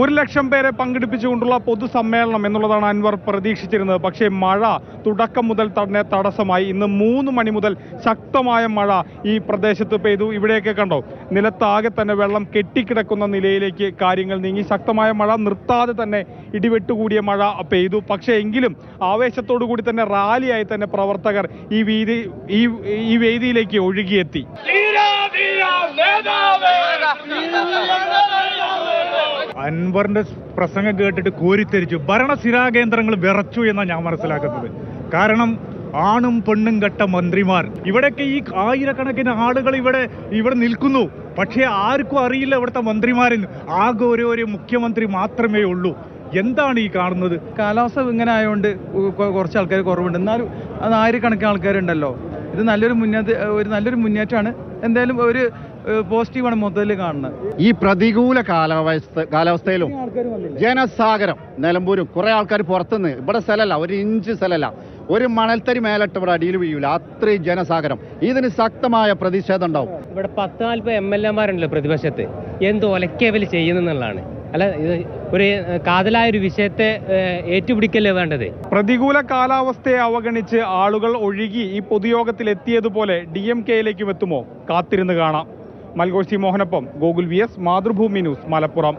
1,00,000 പേരെ പങ്കെടുപ്പിച്ചുകൊണ്ടുള്ള പൊതുസമ്മേളനം എന്നുള്ളതാണ് അൻവർ പ്രതീക്ഷിച്ചിരുന്നത്. പക്ഷേ മഴ തുടക്കം മുതൽ തന്നെ തടസ്സമായി. ഇന്ന് 3 മണി മുതൽ ശക്തമായ മഴ ഈ പ്രദേശത്ത് പെയ്തു. ഇവിടെയൊക്കെ കണ്ടോ, നിലത്താകെ തന്നെ വെള്ളം കെട്ടിക്കിടക്കുന്ന നിലയിലേക്ക് കാര്യങ്ങൾ നീങ്ങി. ശക്തമായ മഴ, നിർത്താതെ തന്നെ ഇടിവെട്ടുകൂടിയ മഴ പെയ്തു. പക്ഷേ എങ്കിലും ആവേശത്തോടു കൂടി തന്നെ റാലിയായി തന്നെ പ്രവർത്തകർ ഈ വേദിയിലേക്ക് ഒഴുകിയെത്തി. അൻവറിന്റെ പ്രസംഗം കേട്ടിട്ട് കോരിത്തെരിച്ചു. ഭരണസിരാകേന്ദ്രങ്ങൾ വിറച്ചു എന്നാണ് ഞാൻ മനസ്സിലാക്കുന്നത്. കാരണം ആണും പെണ്ണും കെട്ട മന്ത്രിമാർ, ഇവിടെയൊക്കെ ഈ ആയിരക്കണക്കിന് ആളുകൾ ഇവിടെ നിൽക്കുന്നു. പക്ഷേ ആർക്കും അറിയില്ല ഇവിടുത്തെ മന്ത്രിമാരെന്ന്. ആകെ ഒരു മുഖ്യമന്ത്രി മാത്രമേ ഉള്ളൂ. എന്താണ് ഈ കാണുന്നത്? കാലാവസ്ഥ ഇങ്ങനെ ആയതുകൊണ്ട് കുറച്ച് ആൾക്കാർ കുറവുണ്ട്. എന്നാലും അത് ആയിരക്കണക്കിന് ആൾക്കാരുണ്ടല്ലോ. ഇത് നല്ലൊരു മുന്നേറ്റമാണ്. എന്തായാലും ഒരു പോസിറ്റീവാണ് മൊത്തത്തിൽ കാണുന്നത്. ഈ പ്രതികൂല കാലാവസ്ഥയിലും ജനസാഗരം നിലമ്പൂരും കുറെ ആൾക്കാർ പുറത്തുനിന്ന്, ഇവിടെ സ്ഥലമല്ല, 1 ഇഞ്ച് സ്ഥലമല്ല, ഒരു മണൽത്തരി മേലിട്ട് ഇവിടെ അടിയിൽ വീഴൂല, അത്രയും ജനസാഗരം. ഇതിന് ശക്തമായ പ്രതിഷേധം ഉണ്ടാവും. ഇവിടെ 10-40 MLA-മാരുണ്ടല്ലോ പ്രതിപക്ഷത്ത്, എന്ത് ഒലക്കേവൽ ചെയ്യുന്നതാണ്. അല്ല, ഇത് ഒരു കാതലായ ഒരു വിഷയത്തെ ഏറ്റുപിടിക്കല്ലേ വേണ്ടത്. പ്രതികൂല കാലാവസ്ഥയെ അവഗണിച്ച് ആളുകൾ ഒഴുകി ഈ പൊതുയോഗത്തിൽ എത്തിയതുപോലെ DMK-യിലേക്കും എത്തുമോ? കാത്തിരുന്ന് കാണാം. മൽഗോഷി മോഹനൊപ്പം ഗോകുൽ VS, മാതൃഭൂമി ന്യൂസ്, മലപ്പുറം.